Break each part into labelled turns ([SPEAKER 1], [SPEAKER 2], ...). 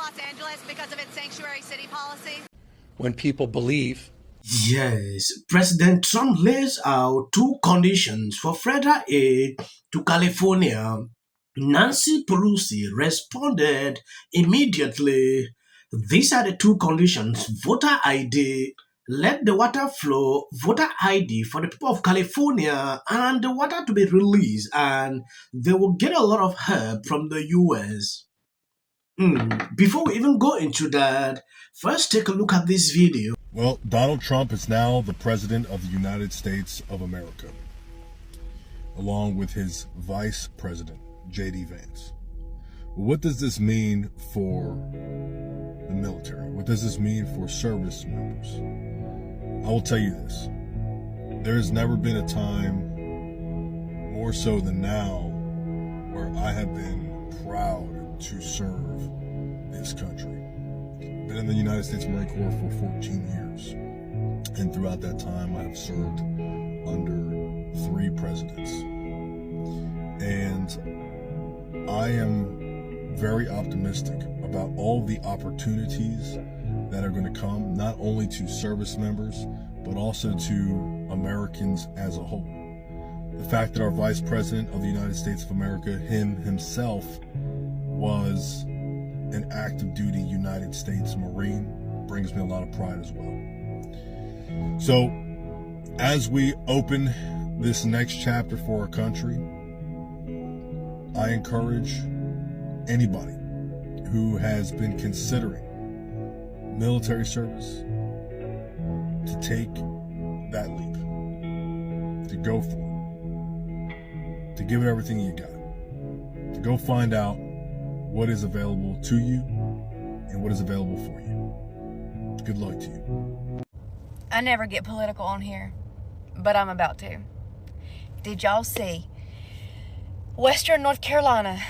[SPEAKER 1] Los Angeles because of its sanctuary city policy?
[SPEAKER 2] When people believe.
[SPEAKER 3] Yes, President Trump lays out two conditions for federal aid to California. Nancy Pelosi responded immediately. These are the two conditions: voter ID, let the water flow, voter ID for the people of California, and the water to be released, and they will get a lot of help from the US. Before we even go into that, first take a look at this video.
[SPEAKER 4] Well, Donald Trump is now the President of the United States of America, along with his Vice President, J.D. Vance. What does this mean for the military? What does this mean for service members? I will tell you this. There has never been a time, more so than now, where I have been proud to serve this country. Been in the United States Marine Corps for 14 years. And throughout that time, I have served under 3 presidents. And I am very optimistic about all the opportunities that are going to come, not only to service members, but also to Americans as a whole. The fact that our Vice President of the United States of America, himself, was an active duty United States Marine brings me a lot of pride as well. So, as we open this next chapter for our country, I encourage anybody who has been considering military service to take that leap, to go for it, to give it everything you got, to go find out what is available to you and what is available for you. Good luck to you.
[SPEAKER 5] I never get political on here, but I'm about to. Did y'all see? Western North Carolina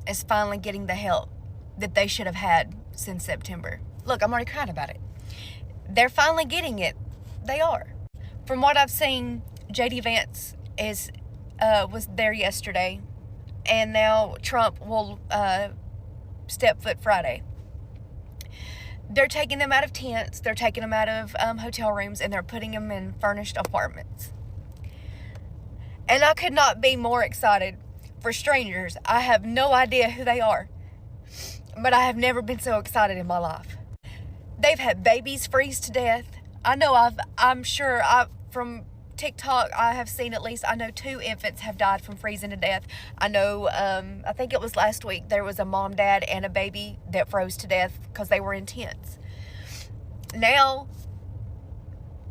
[SPEAKER 5] is finally getting the help that they should have had since September. Look, I'm already crying about it. They're finally getting it. They are. From what I've seen, J.D. Vance was there yesterday, and now Trump will step foot Friday. They're taking them out of tents, they're taking them out of hotel rooms, and they're putting them in furnished apartments. And I could not be more excited for strangers. I have no idea who they are, but I have never been so excited in my life. They've had babies freeze to death. I'm sure from TikTok, I have seen at least, 2 infants have died from freezing to death. I know, I think it was last week, there was a mom, dad, and a baby that froze to death because they were in tents. Now,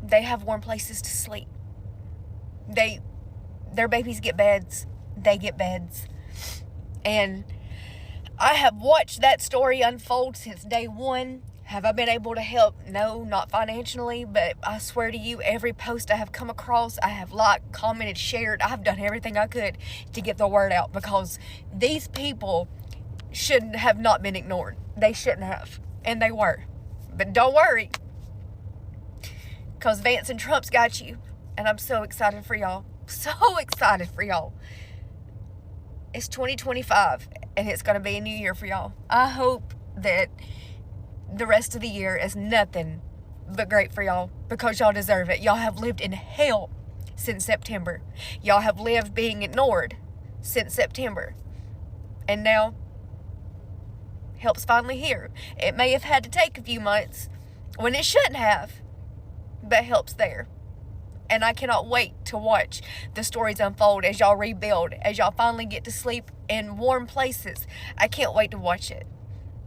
[SPEAKER 5] they have warm places to sleep. Their babies get beds. They get beds. And I have watched that story unfold since day one. Have I been able to help? No, not financially, but I swear to you, every post I have come across, I have liked, commented, shared. I have done everything I could to get the word out, because these people shouldn't have not been ignored. They shouldn't have, and they were. But don't worry, because Vance and Trump's got you, and I'm so excited for y'all. So excited for y'all. It's 2025, and it's going to be a new year for y'all. I hope that the rest of the year is nothing but great for y'all, because y'all deserve it. Y'all have lived in hell since September. Y'all have lived being ignored since September. And now, help's finally here. It may have had to take a few months when it shouldn't have, but help's there. And I cannot wait to watch the stories unfold as y'all rebuild, as y'all finally get to sleep in warm places. I can't wait to watch it.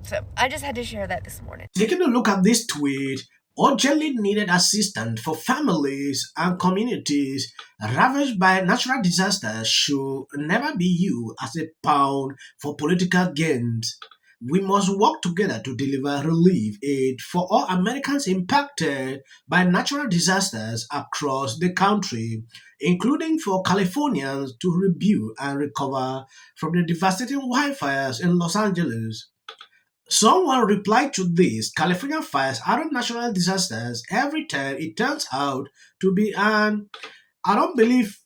[SPEAKER 5] So I just had to share that this morning.
[SPEAKER 3] Taking a look at this tweet, urgently needed assistance for families and communities ravaged by natural disasters should never be used as a pawn for political gains. We must work together to deliver relief aid for all Americans impacted by natural disasters across the country, including for Californians to rebuild and recover from the devastating wildfires in Los Angeles. Someone replied to this: California fires aren't natural disasters every time it turns out to be, and I don't believe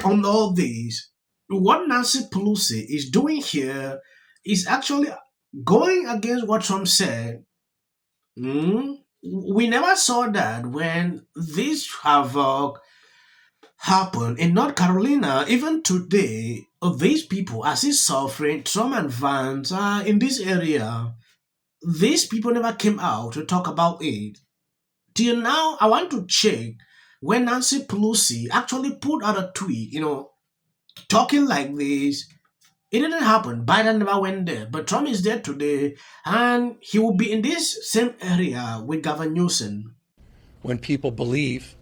[SPEAKER 3] on all these. What Nancy Pelosi is doing here is actually Going against what Trump said, we never saw that when this havoc happened in North Carolina. Even today, these people are still suffering. Trump and Vance are in this area. These people never came out to talk about it. Till now, I want to check when Nancy Pelosi actually put out a tweet, talking like this. It didn't happen. Biden never went there. But Trump is there today, and he will be in this same area with Gavin Newsom.
[SPEAKER 2] when people believe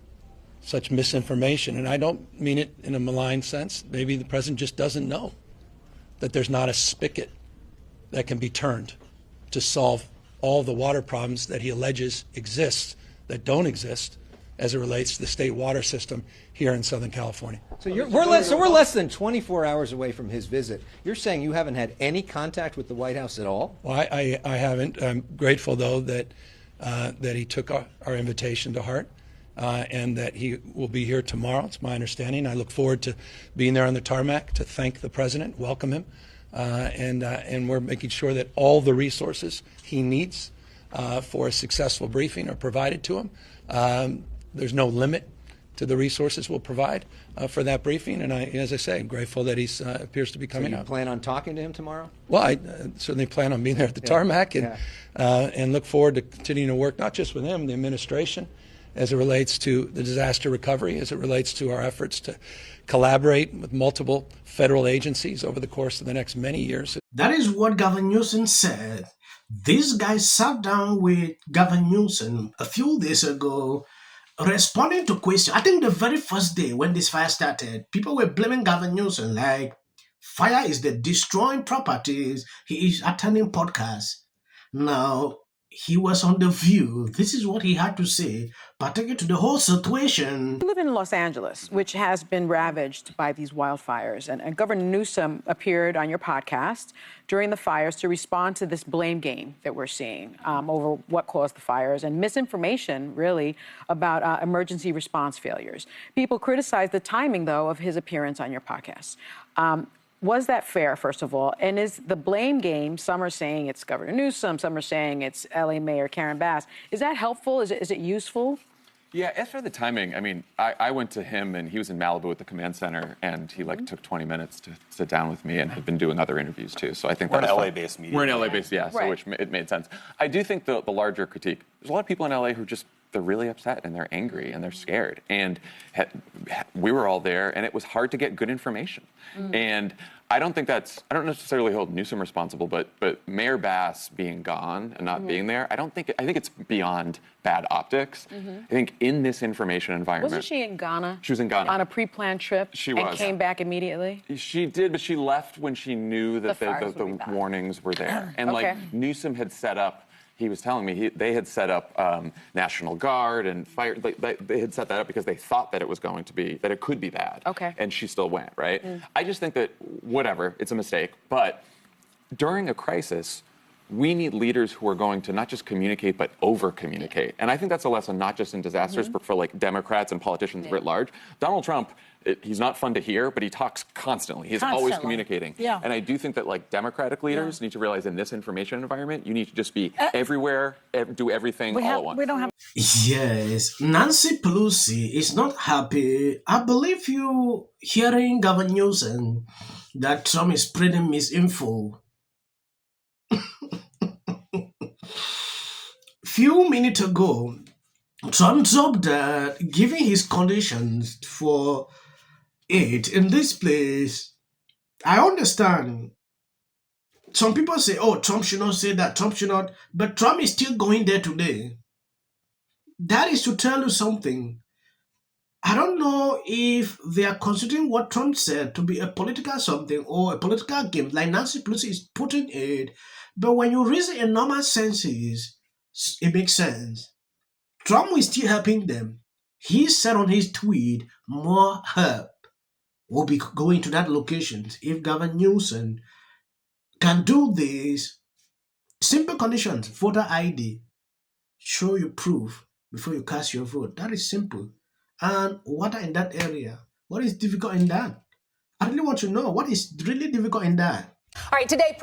[SPEAKER 2] such misinformation, and I don't mean it in a malign sense, maybe the president just doesn't know that there's not a spigot that can be turned to solve all the water problems that he alleges exist that don't exist as it relates to the state water system here in Southern California.
[SPEAKER 6] So we're less than 24 hours away from his visit. You're saying you haven't had any contact with the White House at all?
[SPEAKER 2] Well, I haven't. I'm grateful, though, that he took our invitation to heart and that he will be here tomorrow. It's my understanding. I look forward to being there on the tarmac to thank the president, welcome him, and we're making sure that all the resources he needs for a successful briefing are provided to him. There's no limit to the resources we'll provide for that briefing, and as I say, I'm grateful that he appears to be coming
[SPEAKER 6] So you
[SPEAKER 2] out.
[SPEAKER 6] plan on talking to him tomorrow?
[SPEAKER 2] Well, I certainly plan on being there at the tarmac and look forward to continuing to work not just with him, the administration, as it relates to the disaster recovery, as it relates to our efforts to collaborate with multiple federal agencies over the course of the next many years.
[SPEAKER 3] That is what Gavin Newsom said. This guy sat down with Gavin Newsom a few days ago, responding to questions. I think the very first day when this fire started, people were blaming Gavin Newsom like fire is the destroying properties. He is attending podcasts. Now, he was on The View. This is what he had to say, pertaining to the whole situation.
[SPEAKER 7] You live in Los Angeles, which has been ravaged by these wildfires. And Governor Newsom appeared on your podcast during the fires to respond to this blame game that we're seeing over what caused the fires and misinformation, really, about emergency response failures. People criticize the timing, though, of his appearance on your podcast. Was that fair, first of all? And is the blame game, some are saying it's Governor Newsom, some are saying it's LA Mayor Karen Bass, is that helpful? Is it useful?
[SPEAKER 8] Yeah, as for the timing, I mean, I went to him and he was in Malibu at the command center and he took 20 minutes to sit down with me and had been doing other interviews too. So I think
[SPEAKER 9] we're an LA-based media.
[SPEAKER 8] We're an LA-based, yeah,
[SPEAKER 7] Right.
[SPEAKER 8] so which it made sense. I do think the larger critique, there's a lot of people in LA who they're really upset and they're angry and they're scared. And we were all there and it was hard to get good information. And I don't necessarily hold Newsom responsible, but Mayor Bass being gone and not being there, I think it's beyond bad optics. I think in this information environment.
[SPEAKER 7] Wasn't she in Ghana?
[SPEAKER 8] She was in Ghana.
[SPEAKER 7] On a pre-planned trip?
[SPEAKER 8] She
[SPEAKER 7] and
[SPEAKER 8] was.
[SPEAKER 7] came back immediately?
[SPEAKER 8] She did, but she left when she knew that the warnings were there. And
[SPEAKER 7] Okay.
[SPEAKER 8] Newsom had set up, he was telling me, they had set up National Guard and fire. They had set that up because they thought that it could be bad.
[SPEAKER 7] Okay.
[SPEAKER 8] And she still went, right? I just think that, whatever, it's a mistake. But during a crisis, we need leaders who are going to not just communicate, but over-communicate. And I think that's a lesson not just in disasters, but for Democrats and politicians writ large. Donald Trump, he's not fun to hear, but he talks constantly. He's always communicating.
[SPEAKER 10] Yeah.
[SPEAKER 8] And I do think that Democratic leaders need to realize in this information environment, you need to just be everywhere, do everything all at once.
[SPEAKER 10] We don't have.
[SPEAKER 3] Yes, Nancy Pelosi is not happy. I believe you hearing Gavin Newsom that Trump is spreading misinfo. Few minutes ago, Trump dropped that giving his conditions for it in this place. I understand. Some people say, oh, Trump should not say that, Trump should not, but Trump is still going there today. That is to tell you something. I don't know if they are considering what Trump said to be a political something or a political game, like Nancy Pelosi is putting it. But when you reason in normal senses, it makes sense. Trump is still helping them. He said on his tweet, more help will be going to that location. If Gavin Newsom can do this, simple conditions, voter ID, show you proof before you cast your vote. That is simple. And water in that area. What is difficult in that? I really want to know what is really difficult in that.
[SPEAKER 9] All right, today,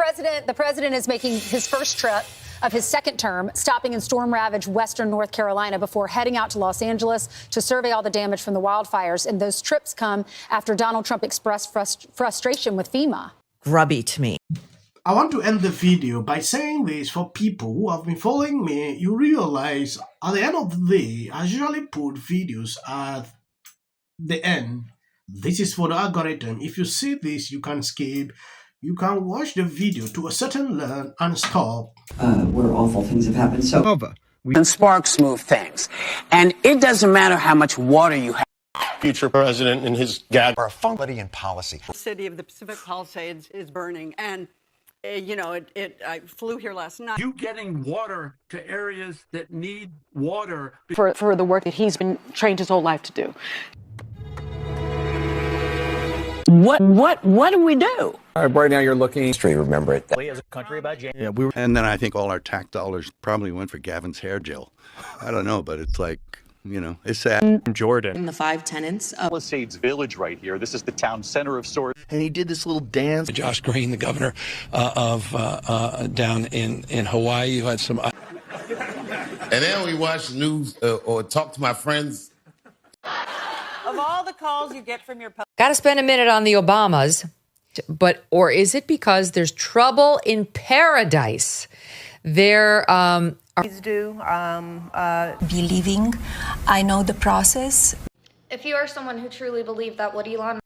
[SPEAKER 9] the president is making his first trip of his second term, stopping in storm-ravaged western North Carolina before heading out to Los Angeles to survey all the damage from the wildfires. And those trips come after Donald Trump expressed frustration with FEMA.
[SPEAKER 10] Grubby to me.
[SPEAKER 3] I want to end the video by saying this for people who have been following me. You realize at the end of the day, I usually put videos at the end. This is for the algorithm. If you see this, you can skip. You can watch the video to a certain learn and stop.
[SPEAKER 11] Where awful things have happened. So
[SPEAKER 12] and sparks move things. And it doesn't matter how much water you have.
[SPEAKER 13] Future president and his gag
[SPEAKER 14] are a funky in policy.
[SPEAKER 15] The city of the Pacific Palisades is burning. And, I flew here last night.
[SPEAKER 16] You getting water to areas that need water.
[SPEAKER 7] For the work that he's been trained his whole life to do.
[SPEAKER 12] What do we do?
[SPEAKER 6] Right now you're looking.
[SPEAKER 14] History, remember it.
[SPEAKER 17] As a country about James.
[SPEAKER 18] Yeah, and then I think all our tax dollars probably went for Gavin's hair gel. I don't know, but it's like, it's sad.
[SPEAKER 17] Jordan.
[SPEAKER 19] In the 5 tenants of
[SPEAKER 20] Palisades Village right here. This is the town center of sorts.
[SPEAKER 18] And he did this little dance.
[SPEAKER 2] Josh Green, the governor of down in Hawaii, you had some.
[SPEAKER 21] And then we watch the news or talk to my friends.
[SPEAKER 15] Of all the calls you get from your...
[SPEAKER 22] Got to spend a minute on the Obamas. Or is it because there's trouble in paradise? There
[SPEAKER 1] Please do.
[SPEAKER 19] believing I know the process.
[SPEAKER 23] If you are someone who truly believes that what Elon